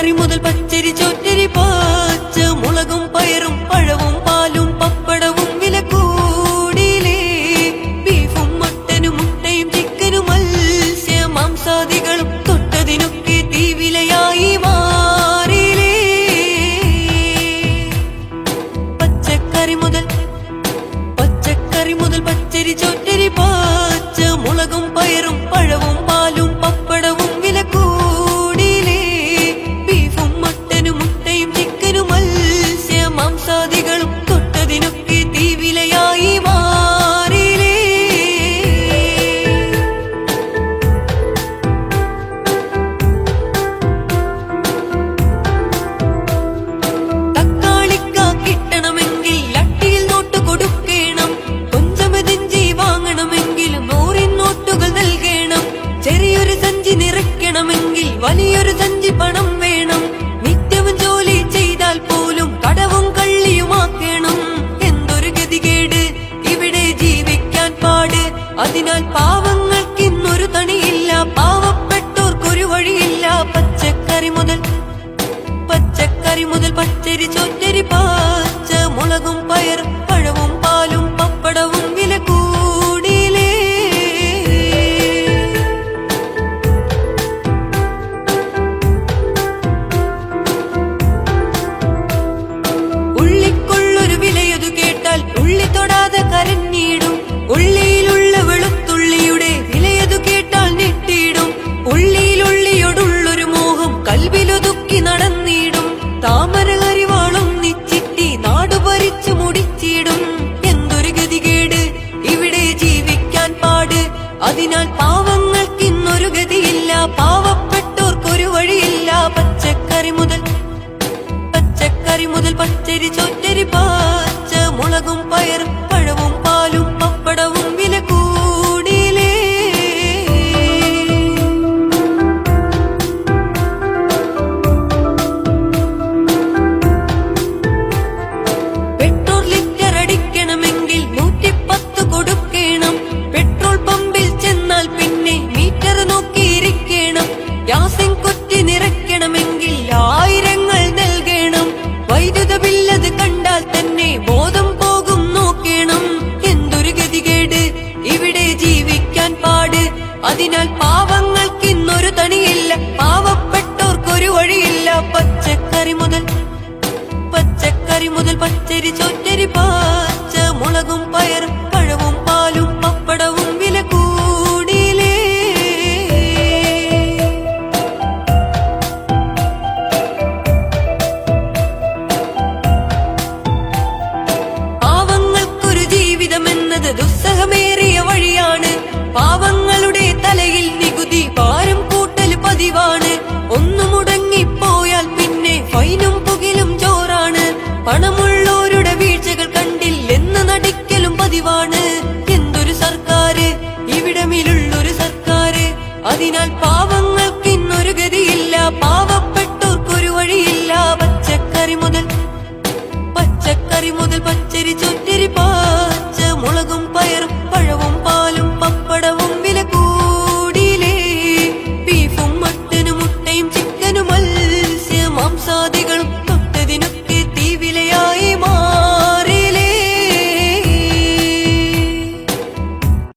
പച്ചക്കറി മുതൽ പച്ചരി ചോറ്റരി പാച്ച മുളകും പയറും പഴവും പാലും പപ്പടവും വില കൂടിയിലേ. ബീഫും മട്ടനും മുട്ടയും ചിക്കനും മത്സ്യ മാംസാദികളും തൊട്ടതിനൊക്കെ തീവിലയായി മാറിയിലേ. പച്ചക്കറി മുതൽ പച്ചരി ചോറ്റരി പാച്ച മുളകും പയറും പഴവും പാലും പപ്പടവും വില കൂടിയിലേ. ബീഫും മട്ടനും മുട്ടയും ചിക്കനും മത്സ്യ മാംസാദികളും തൊട്ടതിനൊക്കെ തീവിലയായി മാറിയിലേ. തക്കാളിക്ക കിട്ടണമെങ്കിൽ ലട്ടിയിൽ നോട്ട് കൊടുക്കണം. കൊഞ്ചമതിഞ്ചി വാങ്ങണമെങ്കിലും 100 നോട്ടുകൾ നൽകണം. ചെറിയൊരു സഞ്ചി നിറയ്ക്കണമെങ്കിൽ വലിയൊരു സഞ്ചി പണം വേണം. നിത്യവും ജോലി ചെയ്താൽ പോലും കടവും കള്ളിയുമാക്കണം. എന്തൊരു ഗതികേട്, ഇവിടെ ജീവിക്കാൻ പാട്. അതിനാൽ പാവങ്ങൾക്കിന്നൊരു തണിയില്ല, പാവപ്പെട്ടോർക്കൊരു വഴിയില്ല. പച്ചക്കറി മുതൽ പച്ചരി ചോറ്റരി പാച്ച മുളകും പയറും പഴവും പാലും പപ്പടവും വില കൂടിയിലേ. ഉള്ളിക്കൊള്ളൊരു വിലയതു കേട്ടാൽ ഉള്ളി തൊടാതെ കരഞ്ഞിടും. ഉള്ളിയിലുള്ള വെളുത്തുള്ളിയുടെ വിലയതു കേട്ടാൽ ഞെട്ടിയിടും. ഉള്ളിയിലുള്ളിയോടുള്ളൊരു മോഹം കൽവിലൊതുക്കി നടന്നിടും. താമര കരിവാളും നിച്ചിട്ടി നാടു ഭരിച്ചു മുടിച്ചിടും. എന്തൊരു ഗതികേട്, ഇവിടെ ജീവിക്കാൻ പാട്. അതിനാൽ പാവങ്ങൾക്കിന്നൊരു ഗതിയില്ല, പാവപ്പെട്ടോർക്കൊരു വഴിയില്ല. പച്ചക്കറി മുതൽ പച്ചരി ചോറ്റരി പാച്ച മുളകും പയറും പഴവും പാലും പപ്പടവും വില കൂടിയിലേ. പെട്രോൾ ലിറ്റർ അടിക്കണമെങ്കിൽ 110 കൊടുക്കണം. പെട്രോൾ പമ്പിൽ ചെന്നാൽ പിന്നെ മീറ്റർ നോക്കിയിരിക്കണം. ഗ്യാസിൻ കുറ്റി നിറയ്ക്കണമെങ്കിൽ 1000ങ്ങൾ നൽകണം. വൈദ്യുത ബില്ലത് കണ്ടാൽ തന്നെ ബോധം പോകും നോക്കണം. എന്തൊരു ഗതികേട്, ഇവിടെ ജീവിക്കാൻ പാട്. അതിനാൽ പാവങ്ങൾക്കിന്നൊരു തണിയില്ല, പാവപ്പെട്ടോർക്കൊരു വഴിയില്ല. പച്ചക്കറി മുതൽ പച്ചരി ചോറ്റരി പാച്ച മുളകും പയറും പഴവും പാലും പപ്പടവും വില കൂടിയിലേ. പാവങ്ങൾക്കൊരു ജീവിതമെന്നത് ദുസ്സഹമേറിയ വഴിയാണ്. പാവങ്ങളുടെ തലയിൽ നികുതി ഭാരം കൂട്ടൽ പതിവാണ്. ഒന്നു മുടങ്ങിപ്പോയാൽ പിന്നെ ഫൈനും പുകിലും ചോറാണ്. പണമുള്ളോരുടെ വീഴ്ചകൾ കണ്ടില്ലെന്ന് നടിക്കലും പതിവാണ്. എന്തൊരു സർക്കാര്, ഇവിടമിലുള്ളൊരു സർക്കാര്. അതിനാൽ പാവങ്ങൾക്കിന്നൊരു ഗതിയില്ല, പാവപ്പെട്ടോർക്കൊരു വഴിയില്ല. പച്ചക്കറി മുതൽ പച്ചരി ചോറ്റരി